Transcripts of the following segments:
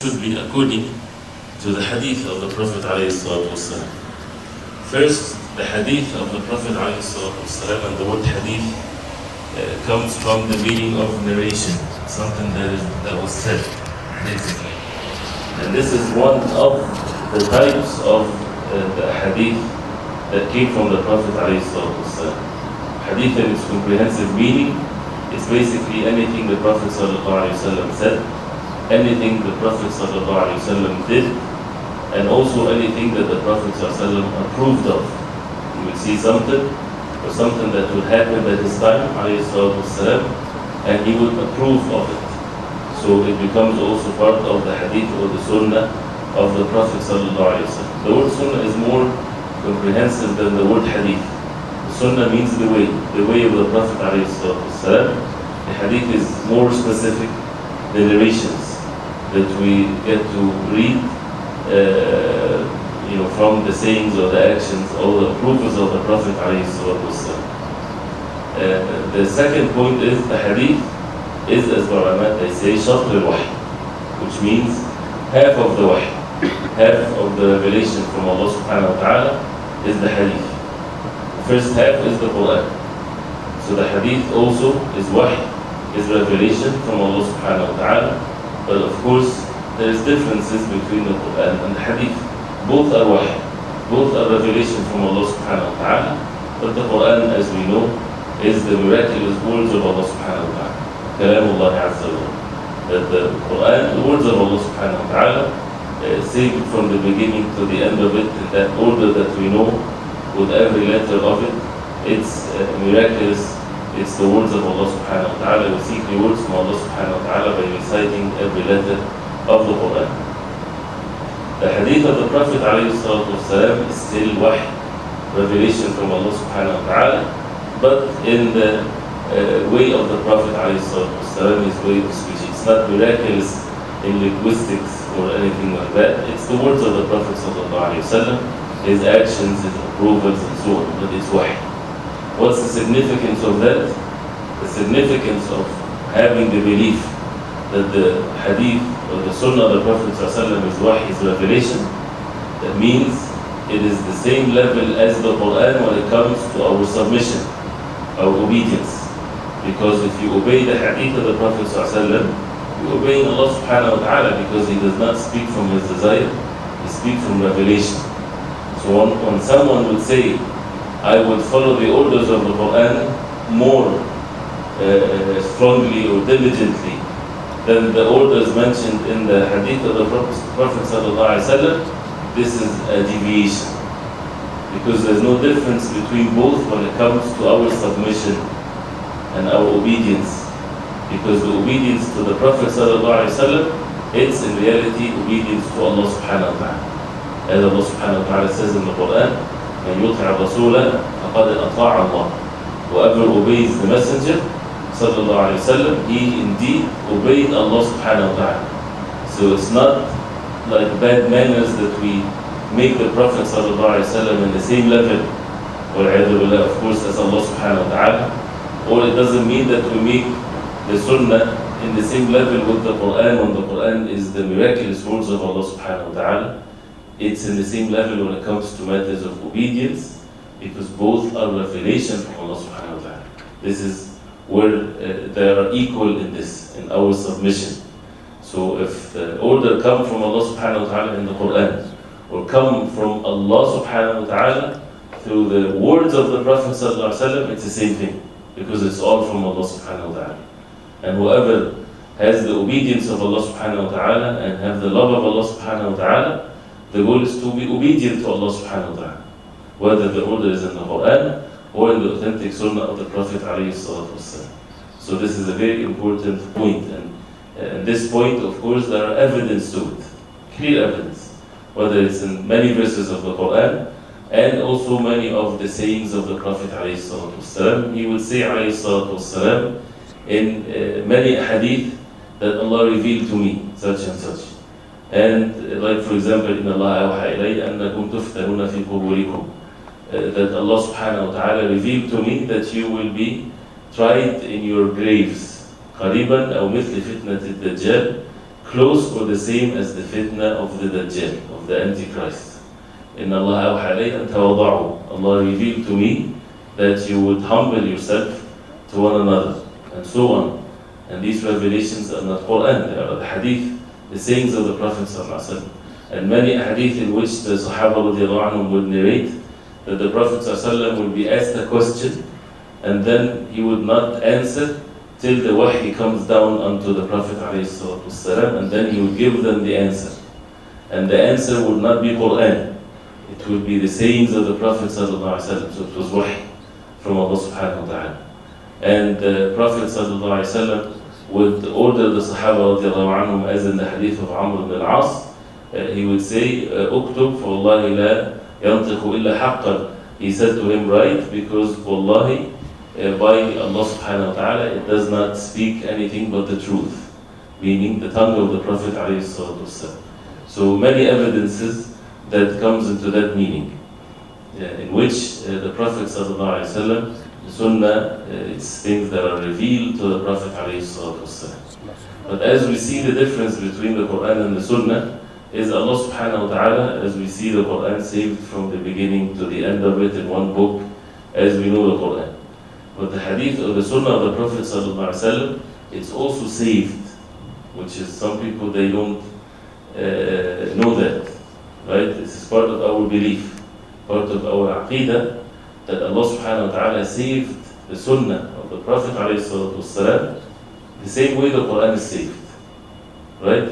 should be according to the Hadith of the Prophet ﷺ. First, the Hadith of the Prophet ﷺ, and the word Hadith comes from the meaning of narration, something that was said, basically. And this is one of the types of the Hadith that came from the Prophet ﷺ. Hadith in its comprehensive meaning is basically anything the Prophet ﷺ said, anything the Prophet ﷺ did, and also anything that the Prophet ﷺ approved of. You will see something or something that would happen at his time, ﷺ, and he would approve of it. So it becomes also part of the hadith or the sunnah of the Prophet ﷺ. The word sunnah is more comprehensive than the word hadith. The sunnah means the way of the Prophet ﷺ. The hadith is more specific, the narrations that we get to read from the sayings or the actions or the approvals of the Prophet ﷺ. The second point is the hadith is, as ulama they say, shatr al-wahy, which means half of the wahy, half of the revelation from Allah subhanahu wa ta'ala is the hadith. The first half is the Quran. So the hadith also is wahy, is revelation from Allah subhanahu wa ta'ala. But of course, there is differences between the Quran and the hadith. Both are wahy, both are revelation from Allah subhanahu wa ta'ala. But the Quran, as we know, is the miraculous words of Allah subhanahu wa ta'ala. Kalamullah Azza wa Jalla. That the Quran, the words of Allah subhanahu wa ta'ala, saved from the beginning to the end of it, in that order that we know, with every letter of it, it's miraculous. It's the words of Allah subhanahu wa ta'ala. We seek rewards from Allah subhanahu wa ta'ala by reciting every letter of the Quran. The hadith of the Prophet ﷺ is still wahy, revelation from Allah subhanahu wa ta'ala, but in the way of the Prophet ﷺ, his way of speech. It's not miraculous in linguistics or anything like that. It's the words of the Prophet ﷺ, his actions, his approvals and so on, but it's wahy. What's the significance of that? The significance of having the belief that the hadith or the sunnah of the Prophet ﷺ is wahy, is revelation. That means it is the same level as the Quran when it comes to our submission, our obedience. Because if you obey the hadith of the Prophet ﷺ, you obey Allah subhanahu wa ta'ala, because he does not speak from his desire, he speaks from revelation. So when someone would say, I would follow the orders of the Quran more strongly or diligently than the orders mentioned in the hadith of the Prophet ﷺ, this is a deviation. Because there's no difference between both when it comes to our submission and our obedience. Because the obedience to the Prophet ﷺ, it's in reality obedience to Allah subhanahu wa ta'ala. As Allah subhanahu wa ta'ala says in the Quran, من يطع الرسول فقد أطاع الله. Whoever obeys the Messenger sallallahu alaihi wasallam, he indeed obeyed Allah subhanahu wa ta'ala. So it's not like bad manners that we make the Prophet sallallahu alaihi wasallam in the same level, of course, as Allah subhanahu wa ta'ala. Or it doesn't mean that we make the Sunnah in the same level with the Quran when the Quran is the miraculous words of Allah subhanahu wa ta'ala. It's in the same level when it comes to matters of obedience, because both are revelation from Allah subhanahu wa ta'ala. This is where they are equal in this, in our submission. So if the order come from Allah subhanahu wa ta'ala in the Quran, or come from Allah subhanahu wa ta'ala through the words of the Prophet sallallahu alaihi wasallam, it's the same thing, because it's all from Allah subhanahu wa ta'ala. And whoever has the obedience of Allah subhanahu wa ta'ala and have the love of Allah subhanahu wa ta'ala, the goal is to be obedient to Allah subhanahu wa ta'ala, whether the order is in the Quran or in the authentic sunnah of the Prophet alayhi salatu wasalam. So this is a very important point, and this point, of course, there are evidence to it, clear evidence, whether it's in many verses of the Quran and also many of the sayings of the Prophet alayhi salatu wasalam. He would say alayhi salatu wasalam in many hadith that Allah revealed to me such and such. And like for example, إِنَّ اللَّهَ أَوْحَى إِلَيَّ أَنَّكُمْ تُفْتَنُونَ فِي قُبُورِكُمْ, that Allah subhanahu wa ta'ala revealed to me that you will be tried in your graves. قَرِيبًا أَوْ مِثْلِ فِتْنَةِ الدَّجَّالِ, close or the same as the fitna of the Dajjal, of the Antichrist. Inna Allah awha alayya an tawada'u. Allah revealed to me that you would humble yourself to one another, and so on. And these revelations are not Quran, they are the Hadith, the sayings of the Prophet ﷺ. And many Hadith in which the Sahaba radiallahu anhum would narrate that the Prophet ﷺ would be asked a question, and then he would not answer till the wahy comes down unto the Prophet ﷺ, and then he would give them the answer. And the answer would not be Quran, it would be the sayings of the Prophet ﷺ. So it was wahy from Allah subhanahu wa ta'ala. And the Prophet ﷺ would order the Sahaba radiallahu anhum, as in the hadith of Amr ibn al-As, he would say, "Uktub, for Wallahi la yantiqu illa haqqan." He said to him, "Write, because Wallahi, by Allah subhanahu wa ta'ala, it does not speak anything but the truth," meaning the tongue of the Prophet alayhi salatu wasalam. So many evidences that comes into that meaning, in which the Prophet sallallahu alayhi wa sallam, the Sunnah, it's things that are revealed to the Prophet alayhi salatu wasalam. But as we see the difference between the Quran and the Sunnah, is Allah subhanahu wa ta'ala, as we see the Quran saved from the beginning to the end of it in one book, as we know the Quran. But the hadith or the sunnah of the Prophet sallallahu alaihi wasallam, it's also saved, which is some people, they don't know that, right? This is part of our belief, part of our aqidah, that Allah subhanahu wa ta'ala saved the sunnah of the Prophet alayhi salatu wasalam the same way the Quran is saved, right?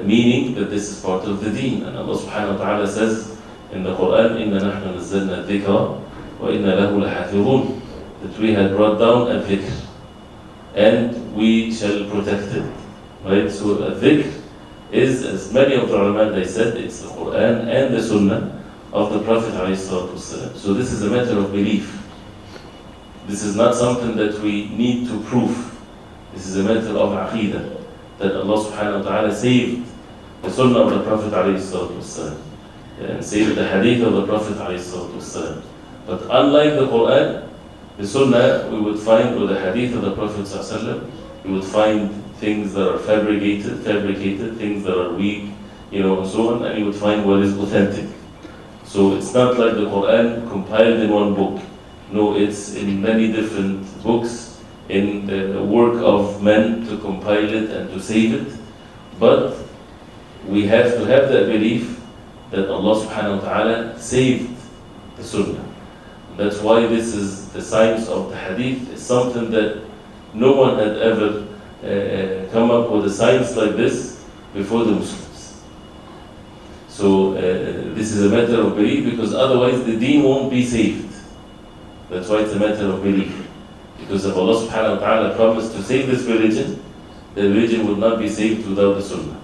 Meaning that this is part of the deen. And Allah subhanahu wa ta'ala says in the Quran, "Inna nahnu nazzalna dhikra wa inna lahu lahafidhun," that we had brought down a dhikr and we shall protect it, right? So a dhikr is, as many of the ulama, they said, it's the Quran and the Sunnah of the Prophet alayhi salatu wasalam. So this is a matter of belief. This is not something that we need to prove. This is a matter of aqidah, that Allah subhanahu wa ta'ala saved the Sunnah of the Prophet alayhi salatu wasalam, and saved the Hadith of the Prophet alayhi salatu wasalam. But unlike the Quran, the Sunnah, we would find, or the Hadith of the Prophet sallallahu alaihi wasallam, we would find things that are fabricated, things that are weak, and so on, and you would find what is authentic. So it's not like the Quran compiled in one book. No, it's in many different books, in the work of men to compile it and to save it. But we have to have that belief that Allah subhanahu wa ta'ala saved the Sunnah. That's why this is the science of the Hadith. It's something that no one had ever come up with a science like this before the Muslims. So this is a matter of belief, because otherwise the deen won't be saved. That's why it's a matter of belief. Because if Allah subhanahu wa ta'ala promised to save this religion, the religion would not be saved without the Sunnah.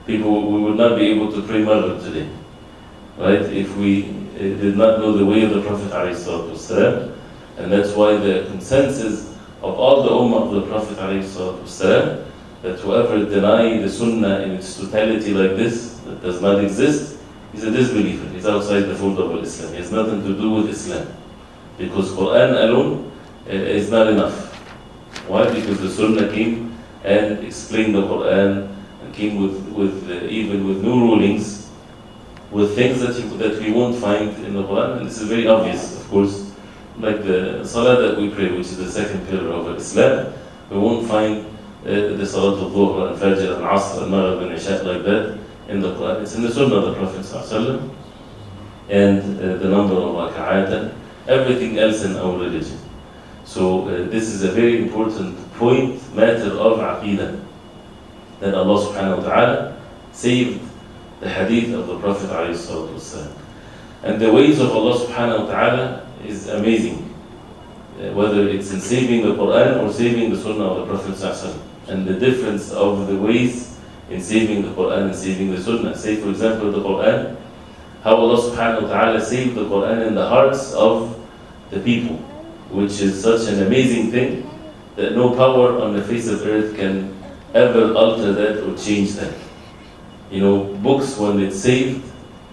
We would not be able to pray Maghrib today, right? If we did not know the way of the Prophet ﷺ. And that's why the consensus of all the ummah of the Prophet ﷺ, that whoever deny the Sunnah in its totality like this, that does not exist, he's a disbeliever. He's outside the fold of Islam. He has nothing to do with Islam. Because Quran alone is not enough. Why? Because the Sunnah came and explained the Quran, and came with even with new rulings, with things that we won't find in the Quran. And this is very obvious, of course. Like the Salah that we pray, which is the second pillar of Islam, we won't find the Salat al-Dhuhr and Fajr and Asr and Maghrib and Isha like that in the Quran. It's in the Sunnah of the Prophet ﷺ, and the number of raka'at and everything else in our religion. So this is a very important point, matter of aqidah, that Allah subhanahu wa ta'ala saved the hadith of the Prophet ﷺ. And the ways of Allah subhanahu wa ta'ala is amazing, whether it's in saving the Quran or saving the Sunnah of the Prophet ﷺ. And the difference of the ways in saving the Quran and saving the Sunnah. Say for example the Quran, how Allah subhanahu wa ta'ala saved the Quran in the hearts of the people, which is such an amazing thing that no power on the face of earth can ever alter that or change that. Books, when it's saved,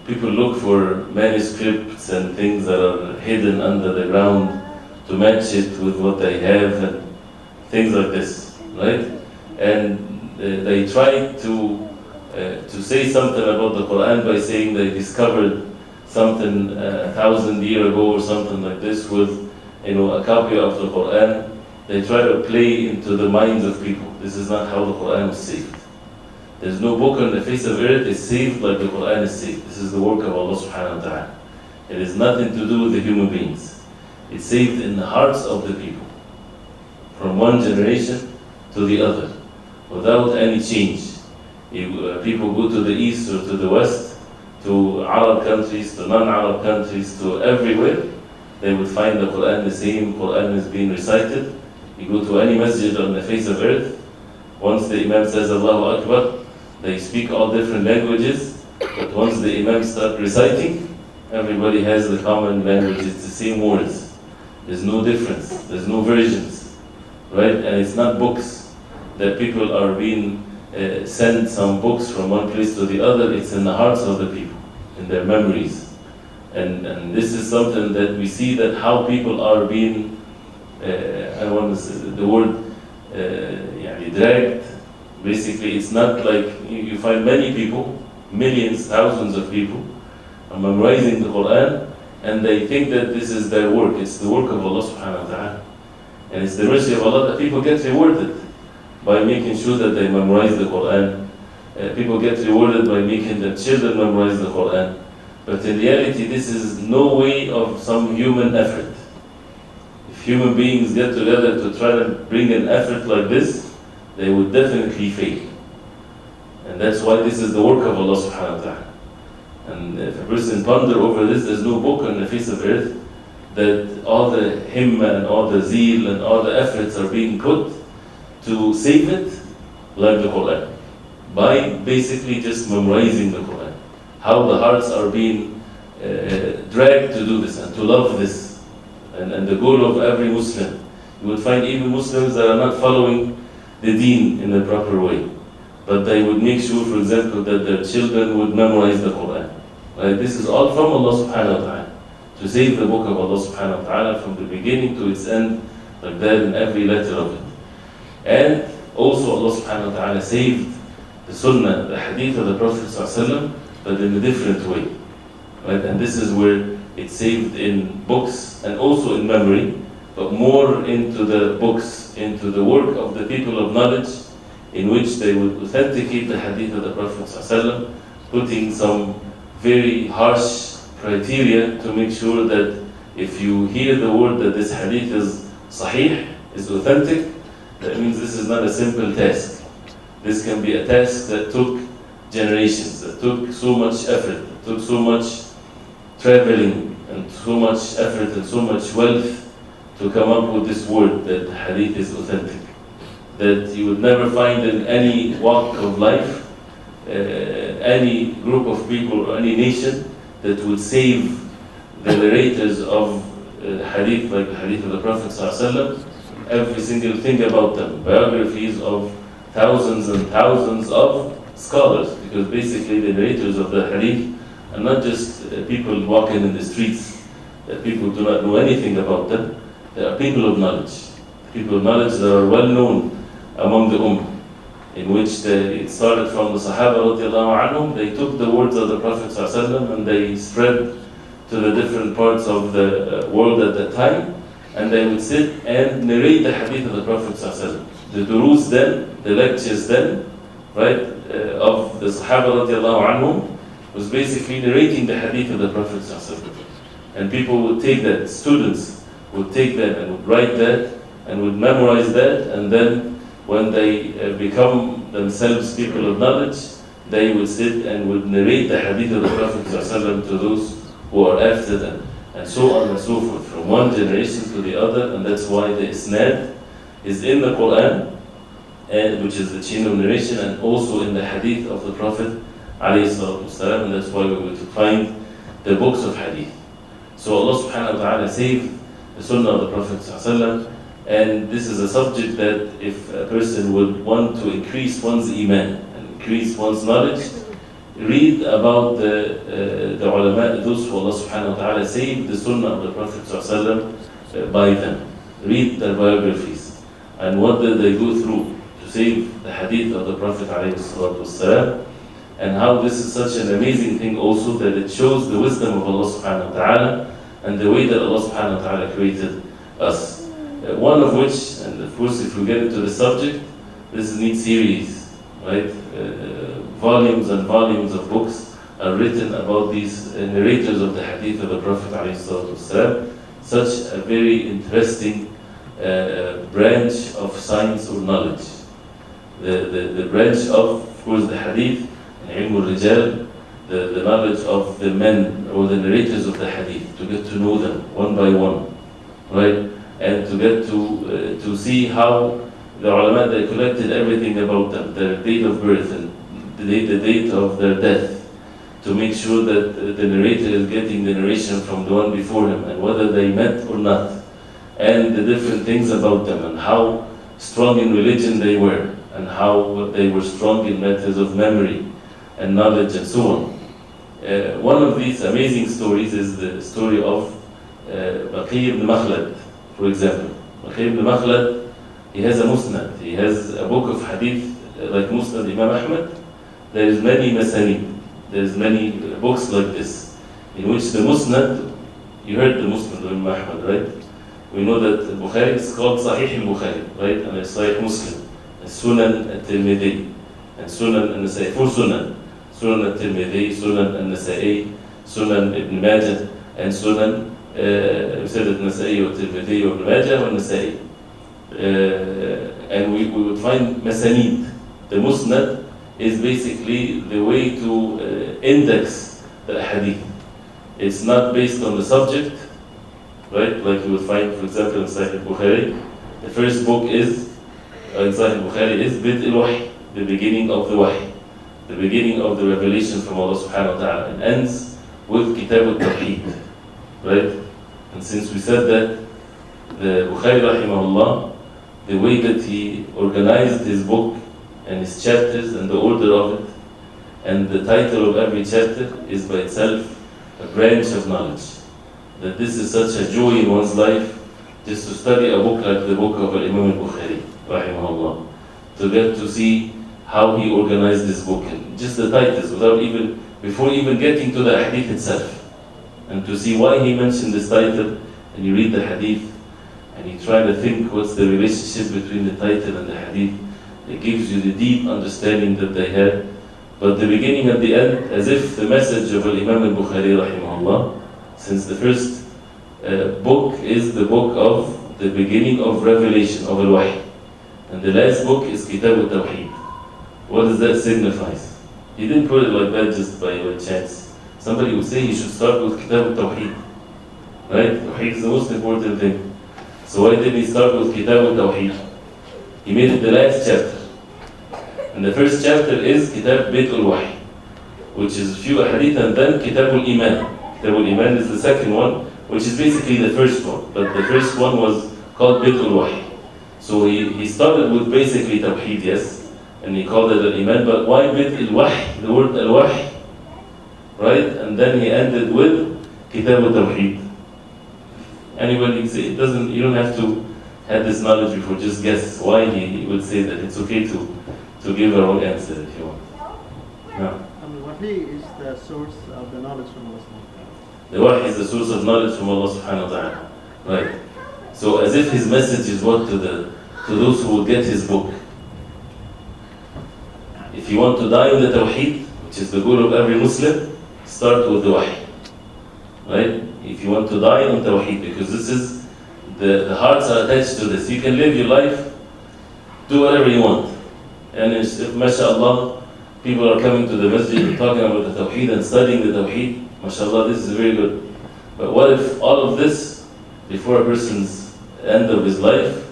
people look for manuscripts and things that are hidden under the ground to match it with what they have and things like this, right? And they tried to say something about the Quran by saying they discovered something 1,000 years ago or something like this with a copy of the Quran. They try to play into the minds of people. This is not how the Quran was saved. There's no book on the face of earth is saved like the Quran is saved. This is the work of Allah subhanahu wa ta'ala. It has nothing to do with the human beings. It's saved in the hearts of the people, from one generation to the other, without any change. People go to the east or to the west, to Arab countries, to non-Arab countries, to everywhere, they would find the Quran the same. Quran is being recited. You go to any masjid on the face of earth, once the Imam says Allahu Akbar, they speak all different languages, but once the Imam starts reciting, everybody has the common language. It's the same words. There's no difference. There's no versions, right? And it's not books that people are being sent some books from one place to the other. It's in the hearts of the people, in their memories. And this is something that we see that how people are being, I want to say the word, dragged. Basically, it's not like you find many people, millions, thousands of people, are memorizing the Quran, and they think that this is their work. It's the work of Allah subhanahu wa ta'ala. And it's the mercy of Allah that people get rewarded by making sure that they memorize the Quran. People get rewarded by making their children memorize the Quran. But in reality, this is no way of some human effort. If human beings get together to try to bring an effort like this, they would definitely fail. And that's why this is the work of Allah subhanahu wa ta'ala. And if a person ponder over this, there's no book on the face of earth that all the himmah and all the zeal and all the efforts are being put to save it like the Quran. By basically just memorizing the Quran. How the hearts are being dragged to do this and to love this. And the goal of every Muslim. You would find even Muslims that are not following the deen in the proper way. But they would make sure, for example, that their children would memorize the Quran. Right? This is all from Allah subhanahu wa ta'ala. To save the book of Allah subhanahu wa ta'ala from the beginning to its end, like that in every letter of it. And also Allah subhanahu wa ta'ala saved the sunnah, the hadith of the Prophet sallallahu alaihi wasallam, but in a different way. Right? And this is where it's saved in books and also in memory, but more into the books, into the work of the people of knowledge, in which they would authenticate the hadith of the Prophet ﷺ, putting some very harsh criteria to make sure that if you hear the word that this hadith is sahih, is authentic, that means this is not a simple task. This can be a task that took generations, that took so much effort, that took so much traveling, and so much effort and so much wealth to come up with this word that the hadith is authentic. That you would never find in any walk of life, any group of people or any nation that would save the narrators of the hadith, like the hadith of the Prophet ﷺ, every single thing about them, biographies of thousands and thousands of scholars, because basically the narrators of the hadith are not just people walking in the streets, that people do not know anything about them. They are people of knowledge that are well known among the ummah, in which it started from the Sahaba radiallahu anhum. They took the words of the Prophet ﷺ and they spread to the different parts of the world at that time, and they would sit and narrate the hadith of the Prophet ﷺ. The durus then, the lectures then, right, of the Sahaba radiallahu anhum was basically narrating the hadith of the Prophet ﷺ. And people would take that, students would take that and would write that and would memorize that, and then when they become themselves people of knowledge, they would sit and would narrate the hadith of the Prophet ﷺ to those who are after them, and so on and so forth, from one generation to the other. And that's why the isnad is in the Quran, and which is the chain of narration, and also in the hadith of the Prophet ﷺ, and that's why we're going to find the books of hadith. So Allah subhanahu wa ta'ala saved the sunnah of the Prophet ﷺ. And this is a subject that if a person would want to increase one's iman and increase one's knowledge, read about the ulama, those who Allah subhanahu wa ta'ala saved the sunnah of the Prophet ﷺ by them. Read their biographies and what did they go through to save the hadith of the Prophet ﷺ, and how this is such an amazing thing also, that it shows the wisdom of Allah subhanahu wa ta'ala and the way that Allah subhanahu wa ta'ala created us. One of which, and of course if we get into the subject, this is a neat series, right? Volumes and volumes of books are written about these narrators of the hadith of the Prophet ﷺ. Such a very interesting branch of science or knowledge. The branch of course, the hadith and ilm al-rijal, the knowledge of the men or the narrators of the hadith, to get to know them one by one, right? And to get to see how the ulama, they collected everything about them, their date of birth and the date of their death, to make sure that the narrator is getting the narration from the one before him, and whether they met or not, and the different things about them, and how strong in religion they were, and how they were strong in matters of memory and knowledge and so on. One of these amazing stories is the story of Baqi ibn Makhlad, for example. Baqi ibn Makhlad, he has a musnad, he has a book of hadith like Musnad Imam Ahmad. There is many masanid, there's many books like this, in which the musnad, you heard the musnad of Imam Ahmad, right? We know that Bukhari is called Sahih al-Bukhari, right? And it's Sahih Muslim, and Sunan al-Tirmidhi, and Sunan al-Nasai, 4 Sunan. Sunan al-Tirmidhi, Sunan al-Nasai, Sunan ibn Majah, and Sunan al-Nasai wa Tirmidhi wa ibn Majah wa Nasai. And we would find masanid. The musnad is basically the way to index the hadith. It's not based on the subject, right? Like you would find, for example, in Sahih Bukhari, the first book is, in Sahih Bukhari, is Bid al-Wahy, the beginning of the Wahy, the beginning of the revelation from Allah subhanahu wa ta'ala, and ends with Kitab al-Tawheed, right? And since we said that, the Bukhari rahimahullah, the way that he organized his book and his chapters and the order of it, and the title of every chapter is by itself a branch of knowledge. That this is such a joy in one's life, just to study a book like the book of Imam al-Bukhari, rahimahullah, to get to see how he organized this book, and just the titles, before even getting to the hadith itself, and to see why he mentioned this title, and you read the hadith, and you try to think what's the relationship between the title and the hadith. It gives you the deep understanding that they had. But the beginning and the end, as if the message of Imam al-Bukhari rahimahullah, since the first book is the book of the beginning of revelation of al-Wahy, and the last book is Kitab al-Tawheed. What does that signify? He didn't put it like that just by chance. Somebody would say he should start with Kitab al-Tawheed, right? Tawheed is the most important thing. So why didn't he start with Kitab al-Tawheed? He made it the last chapter. And the first chapter is Kitab Bid al-Wahy, which is a few hadith, and then Kitab al-Iman. Kitab al-Iman is the second one, which is basically the first one. But the first one was called Bid al-Wahy. So he started with basically Tawheed, yes, and he called it al-Iman, but why Bid al-Wahy, the word al-Wahy, right? And then he ended with Kitab al-Tawheed. Anybody say it doesn't, you don't have to have this knowledge before, just guess why he would say that. It's okay to give a wrong answer if you want. No. Wahy is the source of the knowledge from Allah subhanahu wa ta'ala. The Wahy is the source of knowledge from Allah subhanahu wa ta'ala. Right. So as if his message is what to those who will get his book. If you want to die in the Tawheed, which is the goal of every Muslim, start with the Wahy. Right? If you want to die on Tawheed, because this is the hearts are attached to this. You can live your life, do whatever you want. And if, mashallah, people are coming to the masjid and talking about the Tawheed and studying the Tawheed, mashallah, this is very good. But what if all of this, before a person's end of his life,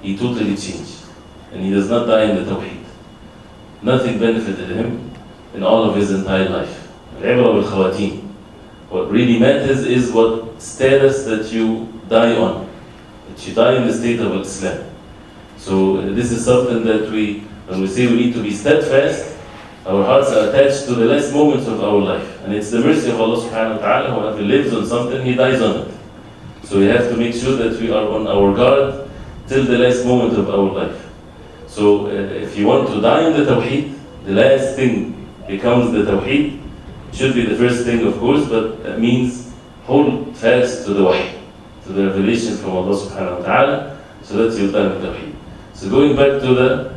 he totally changed, and he does not die in the Tawheed? Nothing benefited him in all of his entire life. Al-ibra bil-khawatim. What really matters is what status that you die on, that you die in the state of Islam. So this is something that when we say we need to be steadfast, our hearts are attached to the last moments of our life. And it's the mercy of Allah subhanahu wa ta'ala, whoever lives on something, he dies on it. So we have to make sure that we are on our guard till the last moment of our life. So if you want to die in the Tawheed, the last thing becomes the Tawheed. Should be the first thing, of course, but that means hold fast to the wahy, to the revelation from Allah subhanahu wa ta'ala, so that you'll die in Tawheed. So going back to the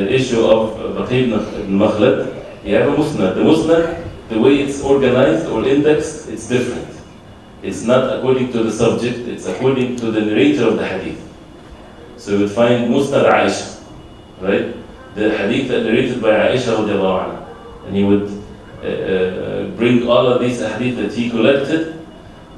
issue of Baqi ibn Makhlad, you have a musnad. The musnad, the way it's organized or indexed, it's different. It's not according to the subject, it's according to the narrator of the hadith. So you would find Musnad Aisha, right? The hadith that narrated by Aisha radiallahu anha. And he would bring all of these hadith that he collected,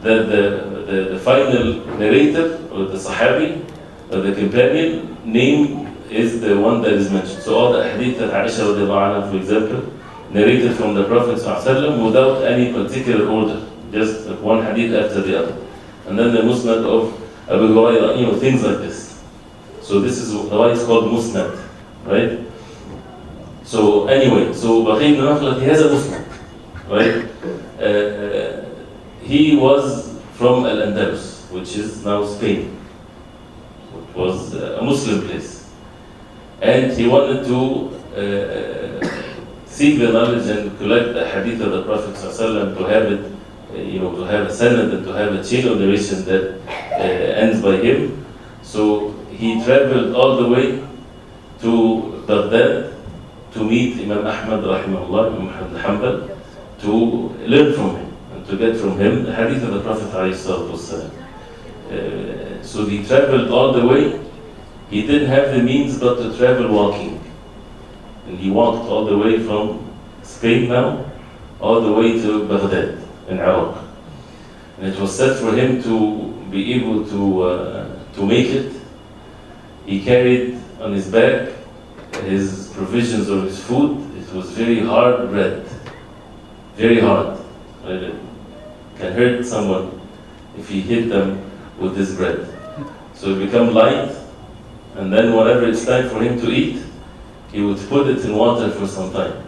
that the final narrator, or the Sahabi, or the companion, name is the one that is mentioned. So all the hadith that Aisha radiallahu anha, for example, narrated from the Prophet ﷺ without any particular order, just one hadith after the other. And then the Musnad of Abu Hurairah, things like this. So this is why it's called Musnad, right? So anyway, so Baqi ibn Makhlad, he has a Musnad, right? He was from Al-Andalus, which is now Spain, which was a Muslim place. And he wanted to seek the knowledge and collect the hadith of the Prophet ﷺ, to have it, to have a sanad and to have a chain of narration that ends by him. So he traveled all the way to Baghdad to meet Imam Ahmad rahimahullah, Imam Ahmad al-Hanbal, to learn from him and to get from him the hadith of the Prophet ﷺ. So he traveled all the way. He didn't have the means but to travel walking. And he walked all the way from Spain now, all the way to Baghdad in Iraq. And it was said for him to be able to make it. He carried on his back his provisions or his food. It was very hard bread, very hard. It can hurt someone if he hit them with this bread. So it become light, and then whenever it's time for him to eat, he would put it in water for some time,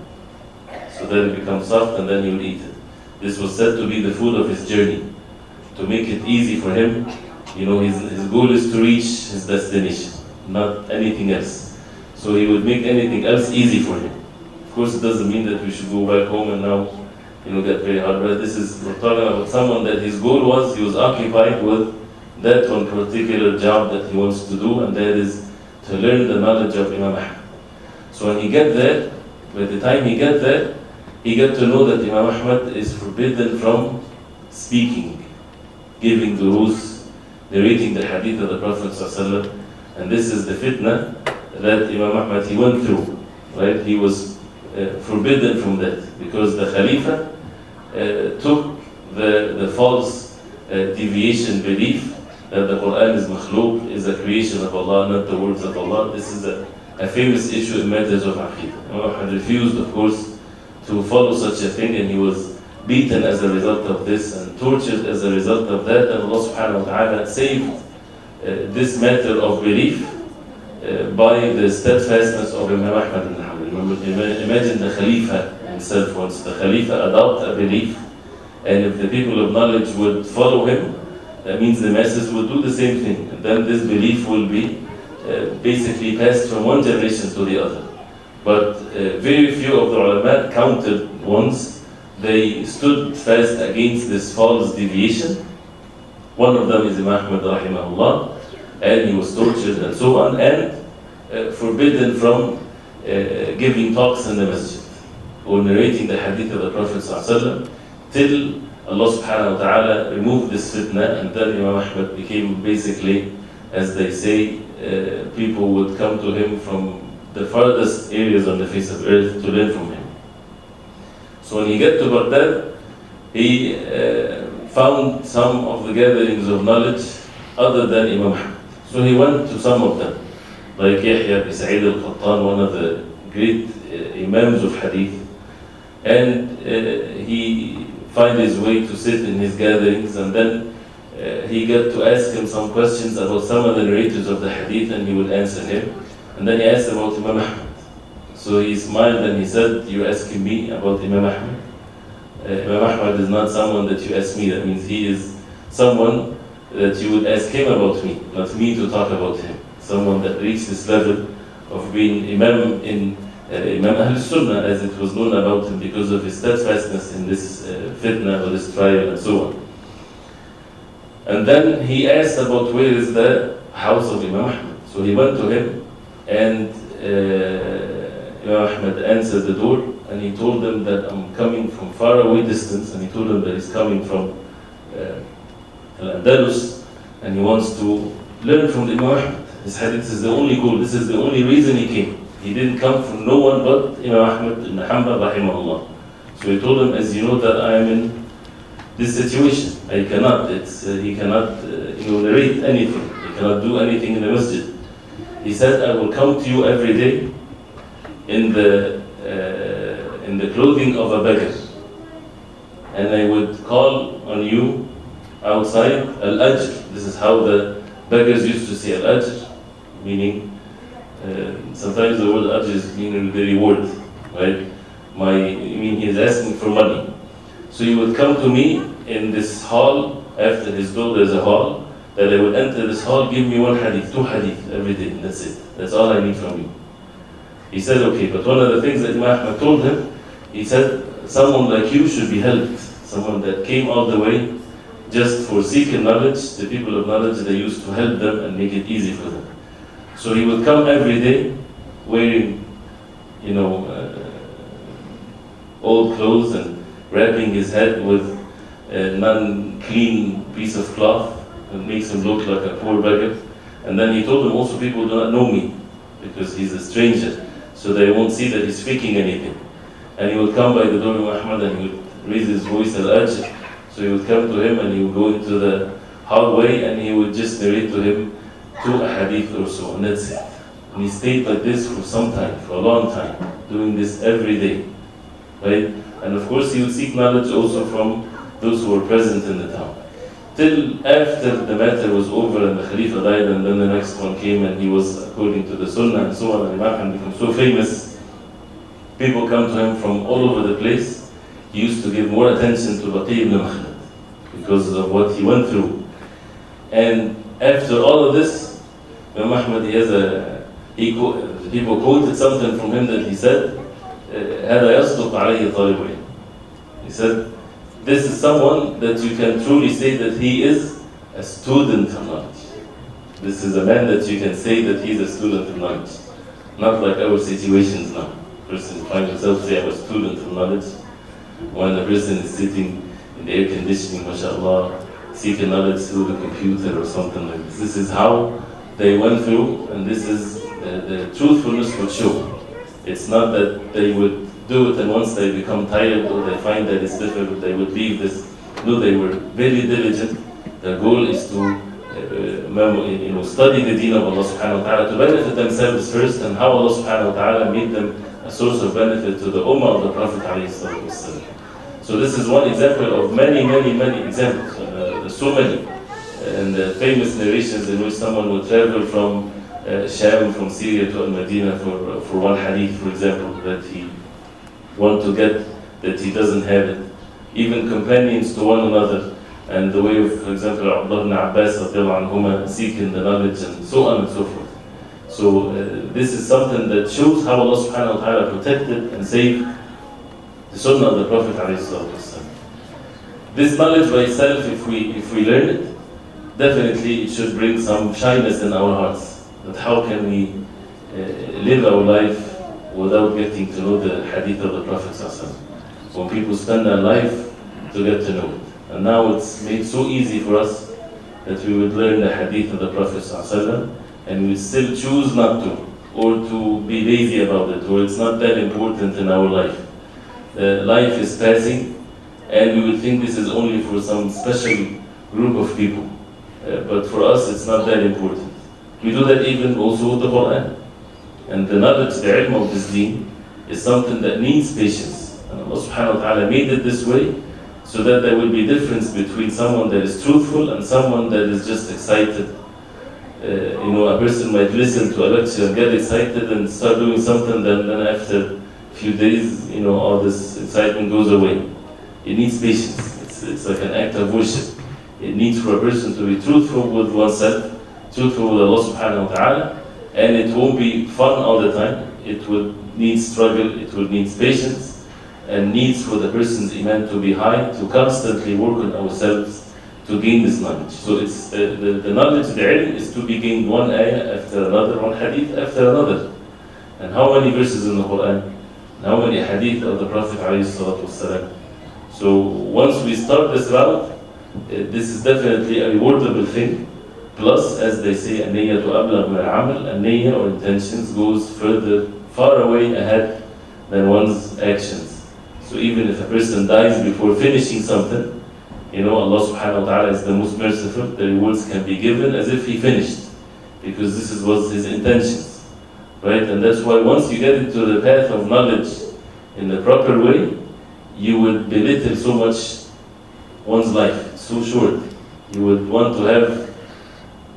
so that it becomes soft, and then he would eat it. This was said to be the food of his journey, to make it easy for him. His goal is to reach his destination, not anything else. So he would make anything else easy for him. Of course, it doesn't mean that we should go back home and now, get very hard. But we're talking about someone that his goal was, he was occupied with that one particular job that he wants to do, and that is to learn the knowledge of Imam Ahmad. So when he get there, by the time he get there, he got to know that Imam Ahmad is forbidden from speaking, giving duru's, narrating the hadith of the Prophet ﷺ. And this is the fitna that Imam Ahmad, he went through, right? He was forbidden from that, because the Khalifa took the false deviation belief that the Quran is makhluk, is a creation of Allah, not the words of Allah. This is a famous issue in matters of Aqidah. Imam Ahmad refused, of course, to follow such a thing, and he was beaten as a result of this and tortured as a result of that. And Allah subhanahu wa ta'ala saved this matter of belief by the steadfastness of Imam Ahmad ibn Hanbal. Imagine the Khalifa himself, once the Khalifa adopt a belief, and if the people of knowledge would follow him, that means the masses would do the same thing, and then this belief will be basically passed from one generation to the other. But very few of the ulama, counted ones, they stood fast against this false deviation. One of them is Imam Ahmad rahimahullah, and he was tortured and so on, and forbidden from giving talks in the masjid or narrating the hadith of the Prophet ﷺ, till Allah subhanahu wa ta'ala removed this fitna, and then Imam Ahmad became basically, as they say, people would come to him from the farthest areas on the face of earth to learn from him. So when he got to Baghdad, he found some of the gatherings of knowledge other than Imam Ahmad. So he went to some of them, like Yahya ibn Sa'id al-Qattan, one of the great imams of hadith, and he found his way to sit in his gatherings, and then he got to ask him some questions about some of the narrators of the hadith, and he would answer him. And then he asked about Imam Ahmad. So he smiled and he said, "You're asking me about Imam Ahmad? Imam Ahmad is not someone that you ask me. That means he is someone that you would ask him about me, not me to talk about him." someone that reached this level of being Imam in Imam Ahl Sunnah, as it was known about him because of his steadfastness in this fitna or this trial and so on. And then he asked about where is the house of Imam Ahmad. So he went to him, and Imam Ahmad answered the door, and he told them that I'm coming from far away distance, and he told them that he's coming from Al-Andalus, and he wants to learn from the Imam Ahmad. His hadith is the only goal, this is the only reason he came. He didn't come from no one but Imam Ahmad ibn Hanbal rahimahullah. So he told him, as you know that I am in this situation, I cannot, he cannot narrate anything, he cannot do anything in the masjid. He said, I will come to you every day in the clothing of a beggar, and I would call on you outside al-ajr. This is how the beggars used to say al-ajr, meaning sometimes the word ajr is meaning the reward, right? He is asking for money. So he would come to me in this hall. After his door there's a hall, that I would enter this hall, give me one hadith, 2 hadith every day, and that's it. That's all I need from you. He said, okay, but one of the things that Imam Ahmad told him, he said, someone like you should be helped. Someone that came all the way just for seeking knowledge. The people of knowledge, they used to help them and make it easy for them. So he would come every day wearing, old clothes and wrapping his head with a non-clean piece of cloth. It makes him look like a poor beggar. And then he told them also, people do not know me because he's a stranger, so they won't see that he's faking anything. And he would come by the door of Muhammad and he would raise his voice al-ajr. So he would come to him and he would go into the hallway and he would just narrate to him 2 hadith or so, and that's it. And he stayed like this for some time, for a long time, doing this every day, right? And of course he would seek knowledge also from those who were present in the town. Till after the matter was over and the Khalifa died, and then the next one came and he was according to the Sunnah and so on, and Imam Ahmad became so famous, people come to him from all over the place. He used to give more attention to Baqi ibn Makhlad because of what he went through. And after all of this, Imam Ahmad, people quoted something from him that he said, هذا يصدق عليه طالب علم. He said, this is someone that you can truly say that he is a student of knowledge. This is a man that you can say that he's a student of knowledge. Not like our situations now. A person finds himself say, I'm a student of knowledge. When a person is sitting in the air conditioning, mashallah, seeking knowledge through the computer or something like this. This is how they went through, and this is the truthfulness would show. It's not that they would do it and once they become tired or they find that it's difficult, they would leave this. No, they were very diligent. Their goal is to study the deen of Allah subhanahu wa ta'ala, to benefit themselves first, and how Allah subhanahu wa ta'ala made them a source of benefit to the ummah of the Prophet alayhi salatu wasalam. So this is one example of many, many, many examples. There's so many. And famous narrations in which someone would travel from Sham, from Syria to Al-Madinah for one hadith, for example, that he want to get, that he doesn't have it. Even companions to one another, and the way of, for example, Abdullah ibn Abbas anhuma, seeking the knowledge, and so on and so forth. So this is something that shows how Allah subhanahu wa ta'ala protected and saved the sunnah of the Prophet alayhi salatu wasalam. This knowledge by itself, if we learn it, definitely it should bring some shyness in our hearts. That how can we live our life without getting to know the hadith of the Prophet ﷺ? When people spend their life to get to know it. And now it's made so easy for us that we would learn the hadith of the Prophet ﷺ, and we still choose not to, or to be lazy about it, or it's not that important in our life. Life is passing, and we will think this is only for some special group of people. But for us, it's not that important. We do that even also with the Quran. And the knowledge, the ilm of this deen, is something that needs patience. And Allah subhanahu wa ta'ala made it this way, so that there will be difference between someone that is truthful and someone that is just excited. A person might listen to a lecture and get excited and start doing something, then after a few days, all this excitement goes away. It needs patience. It's like an act of worship. It needs for a person to be truthful with oneself truthful with Allah subhanahu wa ta'ala, and it won't be fun all the time. It will need struggle, it will need patience, and needs for the person's iman to be high, to constantly work on ourselves to gain this knowledge. So it's the knowledge, the ilm, is to be gained one ayah after another, one hadith after another. And how many verses in the Quran? How many hadith of the Prophet ﷺ? So once we start this route, this is definitely a rewardable thing. Plus, as they say, النية أبلغ من العمل. النية or intentions goes far away ahead than one's actions. So even if a person dies before finishing something, Allah subhanahu wa ta'ala is the most merciful. The rewards can be given as if he finished, because this was his intentions, right? And that's why once you get into the path of knowledge in the proper way, you would belittle so much one's life, so short. You would want to have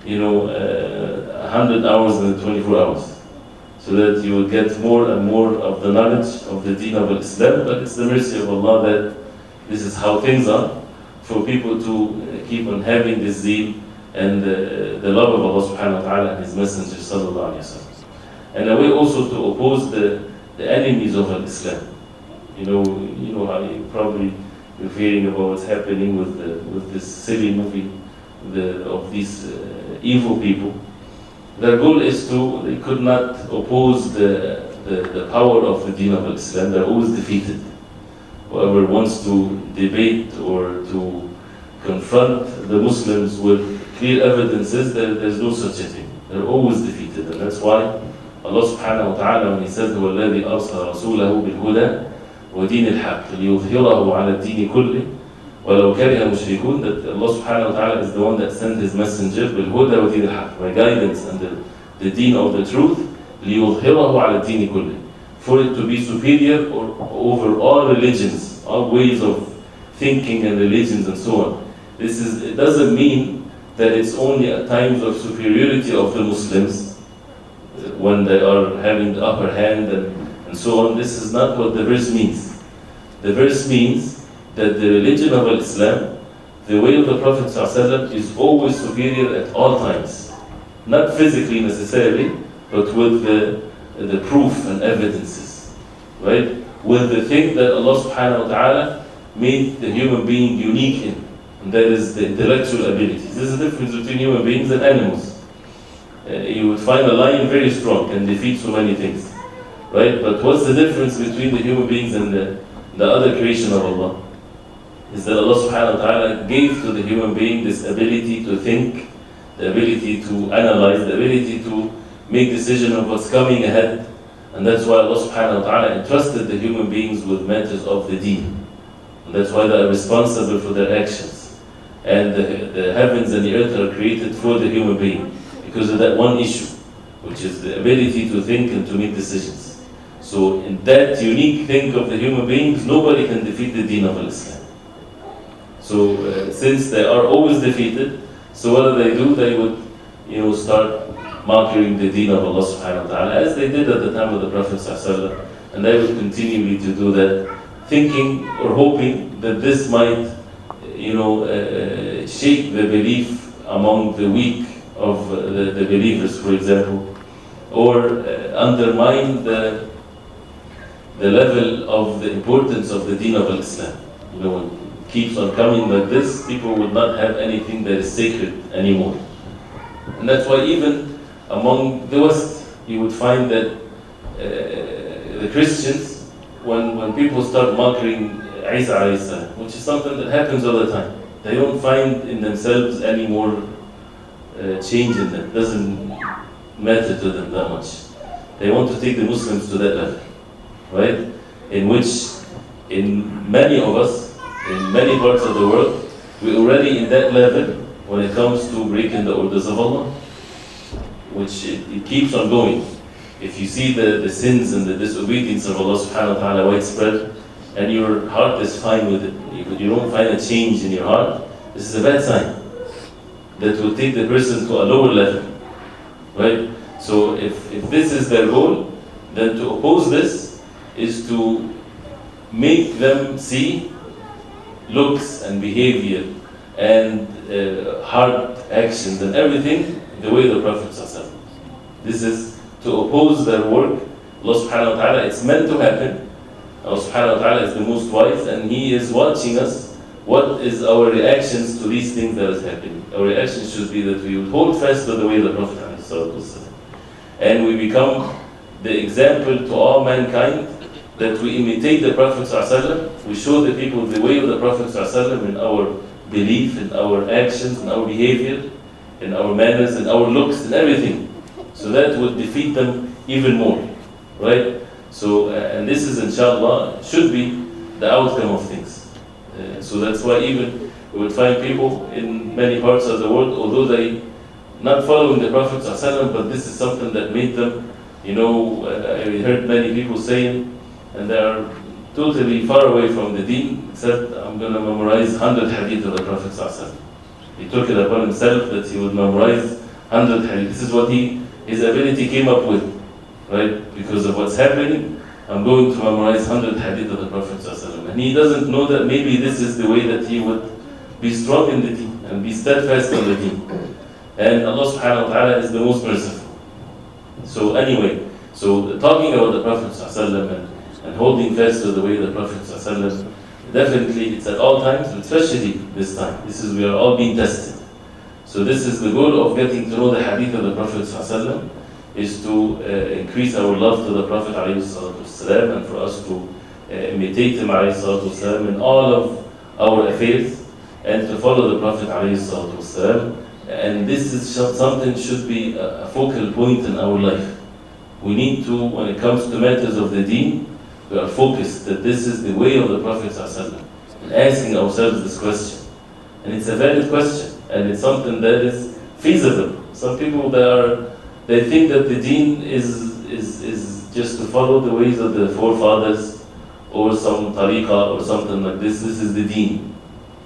100 hours in 24 hours, so that you will get more and more of the knowledge of the deen of Islam. But it's the mercy of Allah that this is how things are, for people to keep on having this zeal and the love of Allah subhanahu wa ta'ala and His Messenger sallallahu alayhi wa sallam. And a way also to oppose the enemies of Islam. How you probably you're hearing about what's happening with this silly movie of these evil people. Their goal is they could not oppose the power of the deen of Islam. They're always defeated. Whoever wants to debate or to confront the Muslims with clear evidences, there's no such a thing. They're always defeated. And that's why Allah subhanahu wa ta'ala, when He says, هو الذي أرسل رسوله بالهدى ودين الحق ليظهره على الدين كله ولو كره المشركون, that Allah subhanahu wa ta'ala is the one that sent His messenger بالهدى ودين الحق, by guidance and the deen of the truth, ليظهره على الدين كله, for it to be superior over all religions, all ways of thinking and religions and so on. It doesn't mean that it's only at times of superiority of the Muslims when they are having the upper hand and so on. This is not what the verse means. The verse means that the religion of Islam, the way of the Prophet ﷺ, is always superior at all times. Not physically necessarily, but with the proof and evidences, right? With the thing that Allah subhanahu wa ta'ala made the human being unique in, and that is the intellectual abilities. There's a difference between human beings and animals. You would find a lion very strong, can defeat so many things, right? But what's the difference between the human beings and the other creation of Allah? Is that Allah subhanahu wa ta'ala gave to the human being this ability to think, the ability to analyze, the ability to make decision of what's coming ahead. And that's why Allah subhanahu wa ta'ala entrusted the human beings with matters of the deen. And that's why they are responsible for their actions. And the heavens and the earth are created for the human being because of that one issue, which is the ability to think and to make decisions. So in that unique thing of the human beings, nobody can defeat the deen of Islam. So since they are always defeated, so what do? They would start mocking the deen of Allah subhanahu wa ta'ala, as they did at the time of the Prophet sallallahu alaihi wasallam, and they would continue to do that, thinking or hoping that this might shake the belief among the weak of the believers, for example, or undermine the level of the importance of the deen of Islam. When it keeps on coming like this, people would not have anything that is sacred anymore. And that's why even among the West, you would find that the Christians, when people start mocking Isa alayhi salam, which is something that happens all the time, they don't find in themselves any more change in them. It doesn't matter to them that much. They want to take the Muslims to that level, right? In which, in many of us, in many parts of the world, we're already in that level when it comes to breaking the orders of Allah, which it keeps on going. If you see the sins and the disobedience of Allah subhanahu wa ta'ala widespread, and your heart is fine with it, you don't find a change in your heart, this is a bad sign. That will take the person to a lower level, right? So if this is their goal, then to oppose this is to make them see looks and behavior and hard actions and everything the way of the Prophet ﷺ. This is to oppose their work. Allah subhanahu wa ta'ala, it's meant to happen. Allah subhanahu wa ta'ala is the most wise, and He is watching us. What is our reactions to these things that is happening? Our reaction should be that we would hold fast to the way of the Prophet ﷺ. And we become the example to all mankind, that we imitate the Prophet ﷺ. We show the people the way of the Prophet ﷺ in our belief, in our actions, in our behavior, in our manners, in our looks, in everything. So that would defeat them even more, right? So, and this is, inshallah, should be the outcome of things. So that's why even we would find people in many parts of the world, although they not following the Prophet ﷺ, but this is something that made them, I heard many people saying, and they are totally far away from the deen, except I'm going to memorize 100 hadith of the Prophet ﷺ. He took it upon himself that he would memorize 100 hadith. This is what his ability came up with, right? Because of what's happening, I'm going to memorize 100 hadith of the Prophet ﷺ. And he doesn't know that maybe this is the way that he would be strong in the deen and be steadfast on the deen. And Allah subhanahu wa ta'ala is the most merciful. So anyway, so talking about the Prophet ﷺ and holding fast to the way of the Prophet ﷺ, definitely it's at all times, but especially this time. We are all being tested. So this is the goal of getting to know the hadith of the Prophet ﷺ, is to increase our love to the Prophet ﷺ, and for us to imitate him ﷺ in all of our affairs, and to follow the Prophet ﷺ. And this is something should be a focal point in our life. We need to, when it comes to matters of the deen, we are focused that this is the way of the Prophet ﷺ, and asking ourselves this question. And it's a valid question, and it's something that is feasible. Some people they think that the deen is just to follow the ways of the forefathers, or some tariqah or something like this. This is the deen,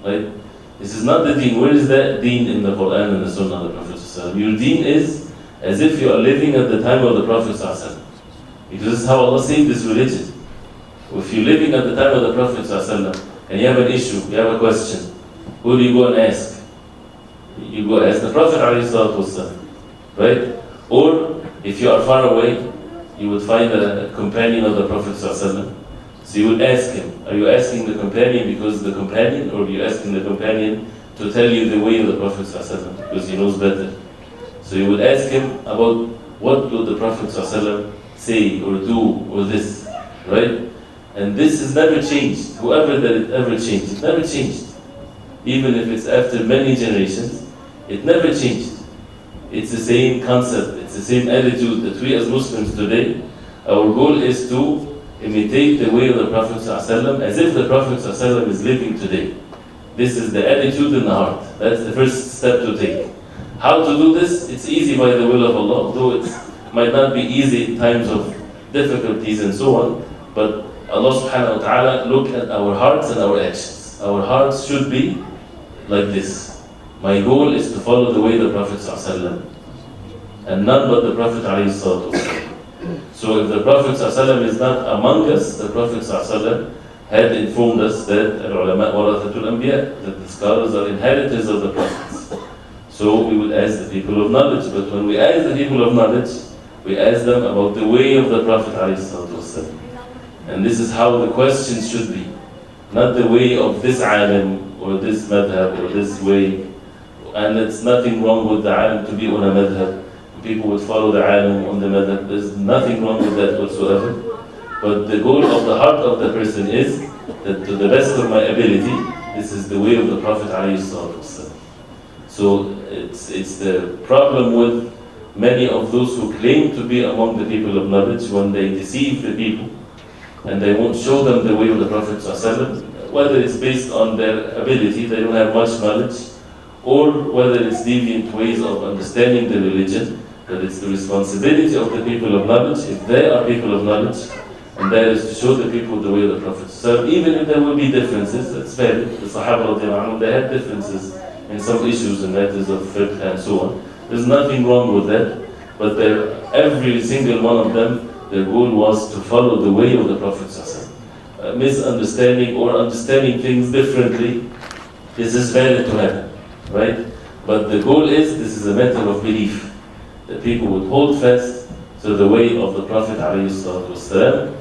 right? This is not the deen. Where is that deen in the Quran and the Sunnah of the Prophet ﷺ? Your deen is as if you are living at the time of the Prophet ﷺ. Because this is how Allah saved this religion. If you're living at the time of the Prophet ﷺ, and you have an issue, you have a question, who do you go and ask? You go ask the Prophet ﷺ, right? Or if you are far away, you would find a companion of the Prophet ﷺ. So you would ask him. Are you asking the companion because the companion, or are you asking the companion to tell you the way of the Prophet ﷺ because he knows better? So you would ask him about what would the Prophet ﷺ say or do or this, right? And this has never changed. Whoever that it ever changed, it never changed. Even if it's after many generations, it never changed. It's the same concept, it's the same attitude that we as Muslims today, our goal is to imitate the way of the Prophet ﷺ as if the Prophet ﷺ is living today. This is the attitude in the heart. That's the first step to take. How to do this? It's easy by the will of Allah, though it might not be easy in times of difficulties and so on. But Allah subhanahu wa ta'ala look at our hearts and our actions. Our hearts should be like this. My goal is to follow the way of the Prophet ﷺ, and none but the Prophet ﷺ. So if the Prophet ﷺ is not among us, the Prophet ﷺ had informed us that al-ulama warathatul anbiya, that the scholars are inheritors of the prophets. So we would ask the people of knowledge, but when we ask the people of knowledge, we ask them about the way of the Prophet ﷺ. And this is how the questions should be. Not the way of this alim, or this madhab, or this way. And it's nothing wrong with the alim to be on a madhab. People would follow the alim on the madhab. There's nothing wrong with that whatsoever. But the goal of the heart of the person is that to the best of my ability, this is the way of the Prophet ﷺ. So it's the problem with many of those who claim to be among the people of knowledge, when they deceive the people and they won't show them the way of the Prophet ﷺ, whether it's based on their ability, they don't have much knowledge, or whether it's deviant ways of understanding the religion, that it's the responsibility of the people of knowledge, if they are people of knowledge, and that is to show the people the way of the Prophet. So even if there will be differences, that's valid. The Sahaba, they had differences in some issues and matters of fiqh and so on. There's nothing wrong with that, but every single one of them, their goal was to follow the way of the Prophet. Misunderstanding or understanding things differently, this is valid to happen, right? But the goal is, this is a matter of belief. that people would hold fast to the way of the Prophet ﷺ,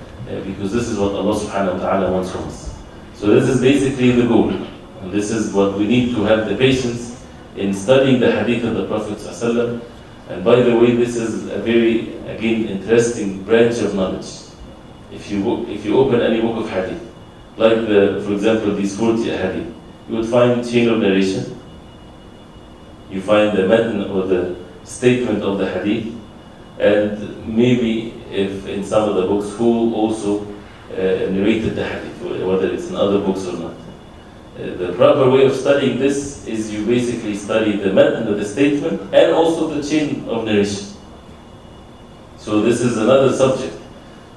because this is what Allah subhanahu wa ta'ala wants from us. So this is basically the goal. And this is what we need to have the patience in studying the hadith of the Prophet ﷺ. And by the way, this is a very, again, interesting branch of knowledge. If you open any book of hadith, like for example, these 40 hadith, you would find chain of narration. You find the matan or the statement of the hadith, and maybe if in some of the books who also narrated the hadith, whether it's in other books or not. The proper way of studying this is you basically study the matan of the statement and also the chain of narration. So this is another subject.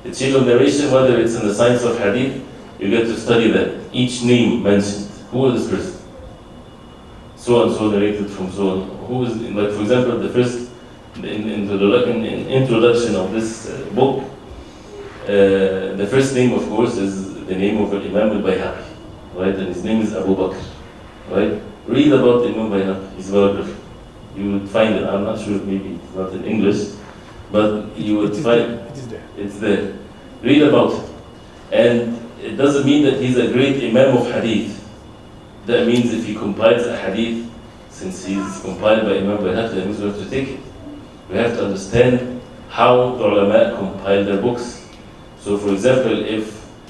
The chain of narration, whether it's in the science of hadith, you get to study that. Each name mentioned. Who is this person? So and so narrated from so on. Who is, like for example, the first introduction of this book, the first name, of course, is the name of Imam al-Bayhaqi, right? And his name is Abu Bakr, right? Read about Imam Bayhaqi, his biography. You would find it. I'm not sure, maybe it's not in English, but you would find it is there. It's there. Read about it. And it doesn't mean that he's a great Imam of Hadith. That means if he compiles a Hadith, since he's compiled by Imam Bayhaqi, that means we have to take it. We have to understand how the ulama compile their books. So for example,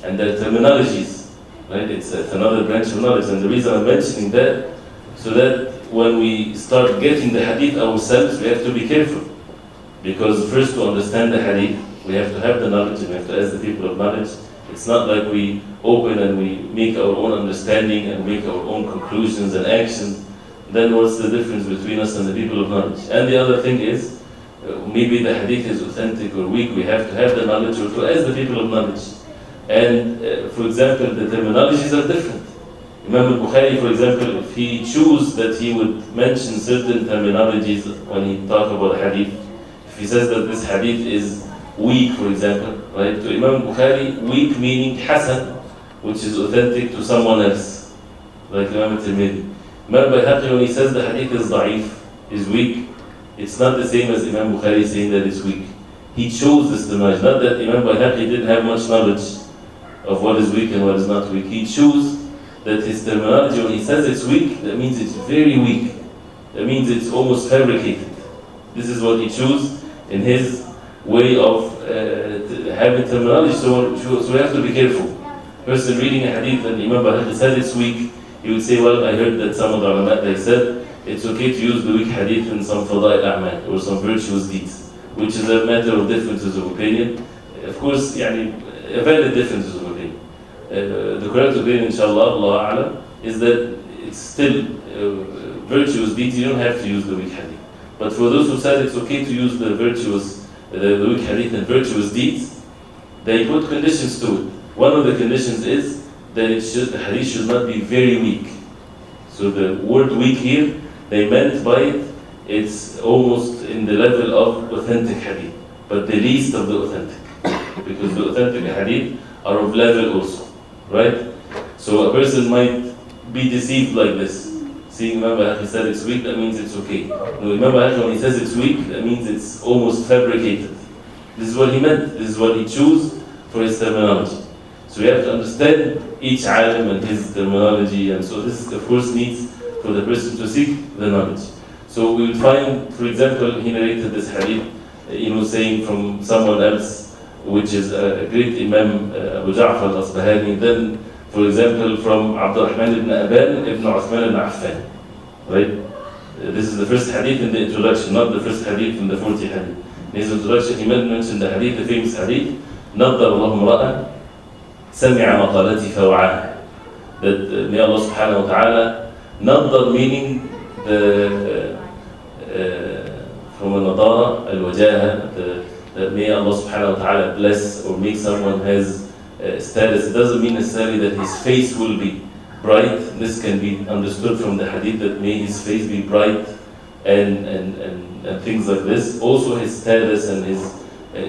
and their terminologies, right? It's another branch of knowledge. And the reason I'm mentioning that, so that when we start getting the Hadith ourselves, we have to be careful. Because first, to understand the Hadith, we have to have the knowledge and we have to ask the people of knowledge. It's not like we open and we make our own understanding and make our own conclusions and actions. Then what's the difference between us and the people of knowledge? And the other thing is, maybe the hadith is authentic or weak. We have to have the knowledge or to ask the people of knowledge. And for example, the terminologies are different. Imam al-Bukhari, for example, if he chose that he would mention certain terminologies when he talk about hadith, if he says that this hadith is weak, for example, right? To Imam Bukhari, weak meaning hasan, which is authentic to someone else, like Imam al-Tirmidhi. Imam Bayhaqi, when he says the hadith is da'if, is weak, it's not the same as Imam Bukhari saying that it's weak. He chose this terminology. Not that Imam Bayhaqi didn't have much knowledge of what is weak and what is not weak. He chose that his terminology, when he says it's weak, that means it's very weak. That means it's almost fabricated. This is what he chose in his way of having terminology, so we have to be careful. Person reading a hadith and Imam Bayhaqi said it's weak, he would say, well, I heard that some of the ulama, they said it's okay to use the weak hadith in some fada'il a'mal or some virtuous deeds, which is a matter of differences of opinion. Of course, a valid differences of opinion. The correct opinion, inshallah, Allah A'lam, is that it's still virtuous deeds, you don't have to use the weak hadith. But for those who said it's okay to use the weak hadith and virtuous deeds, they put conditions to it. One of the conditions is that the hadith should not be very weak. So the word weak here, they meant by it, it's almost in the level of authentic hadith, but the least of the authentic. Because the authentic hadith are of level also, right? So a person might be deceived like this. Seeing Imam Bayhaqi said it's weak, that means it's okay. No, Imam Bayhaqi, when he says it's weak, that means it's almost fabricated. This is what he meant. This is what he chose for his terminology. So we have to understand each alim and his terminology, and so this, of course, needs for the person to seek the knowledge. So we would find, for example, he narrated this hadith, saying from someone else, which is a great Imam, Abu Ja'far al-Asbahani. Then, for example, from Abdurrahman ibn Aban ibn Uthman ibn Affan. Right? This is the first hadith in the introduction, not the first hadith in the 40 hadith. In his introduction, he mentioned the hadith, the famous hadith, نَضَّرَ اللَّهُ امْرَأً سَمِعَ مَقَالَتِي فَوَعَاهَا. That may Allah subhanahu wa ta'ala, nadar meaning from a nadara, al-wajaha, that may Allah subhanahu wa ta'ala bless or make someone has status. It doesn't mean necessarily that his face will be bright. This can be understood from the hadith that may his face be bright and things like this. Also his status and his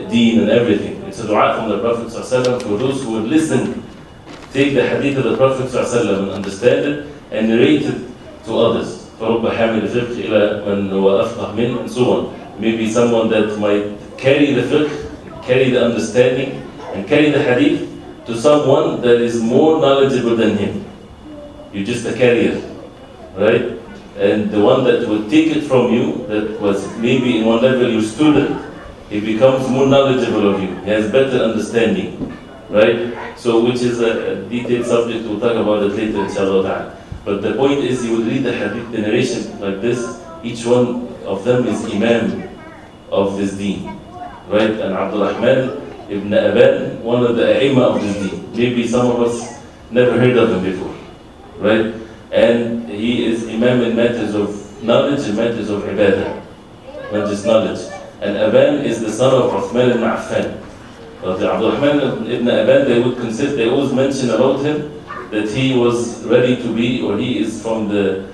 deen and everything. It's a dua from the Prophet ﷺ for those who would listen, take the hadith of the Prophet ﷺ and understand it and narrate it to others. فَرُبَّ حَامِلِ فِقْهِ إِلَى مَنْ هُوَ أَفْقَهْ مِنْهُ, and so on. maybe someone that might carry the fiqh, carry the understanding, and carry the hadith to someone that is more knowledgeable than him. You're just a carrier, right? And the one that would take it from you, that was maybe in one level your student, he becomes more knowledgeable of you. He has better understanding, right? So, which is a detailed subject, we'll talk about it later, inshallah. But the point is, you would read the hadith, the narration like this, each one of them is imam of this deen, right? And Abdurrahman ibn Aban, one of the a'imah of this deen. Maybe some of us never heard of him before, right? And he is imam in matters of knowledge and matters of ibadah, not just knowledge. And Aban is the son of Uthman ibn Affan. But the Abdurrahman ibn Aban, they always mention about him that he was ready to be, or he is from the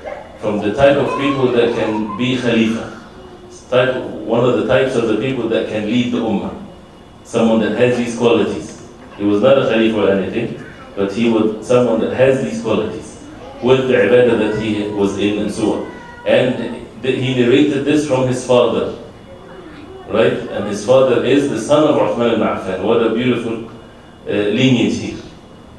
type of people that can be Khalifa. One of the types of the people that can lead the Ummah. Someone that has these qualities. He was not a Khalifa or anything, but he was someone that has these qualities with the ibadah that he was in and so on. And he narrated this from his father, right? And his father is the son of Uthman ibn Affan. What a beautiful lineage here,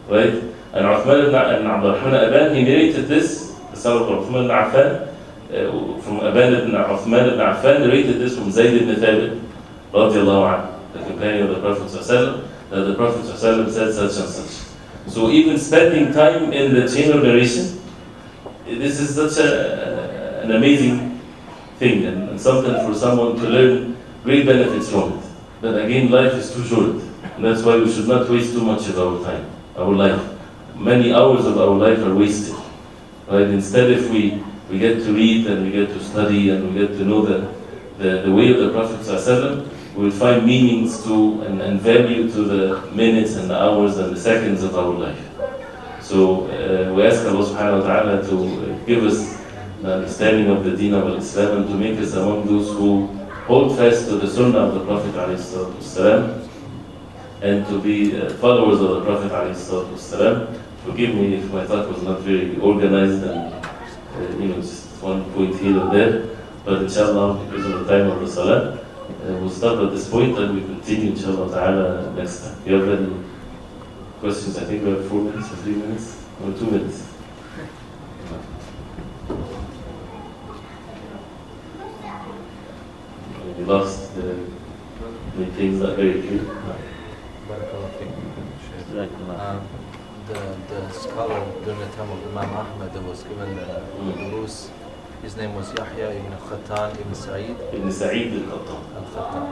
right? And Uthman ibn Abdurrahman Aban, he narrated this, the son of Uthman ibn Affan, from Aban ibn Uthman ibn Affan, narrated this from Zayd ibn Thabit, radiallahu anhu, the companion of the Prophet ﷺ, that the Prophet ﷺ said such and such. So even spending time in the chain of narration, this is such an amazing thing, and something for someone to learn great benefits from it. But again, life is too short, and that's why we should not waste too much of our time, our life. Many hours of our life are wasted, right? Instead, if we get to read and we get to study and we get to know the way of the Prophet ﷺ, we will find meanings to and value to the minutes and the hours and the seconds of our life. So we ask Allah subhanahu wa ta'ala to give us the understanding of the deen of Islam and to make us among those who hold fast to the sunnah of the Prophet ﷺ and to be followers of the Prophet ﷺ. Forgive me if my talk was not very organized and just one point here and there, but inshallah, because of the time of the salah, we'll stop at this point and we continue inshallah ta'ala next time. Do you have any questions? I think we have 4 minutes or 3 minutes or 2 minutes. We lost the things not very clear. The scholar during the time of Imam Ahmad that was given the durus, his name was Yahya ibn Khattan ibn Sa'id. Ibn Sa'id al-Qattan. Al-Khattan.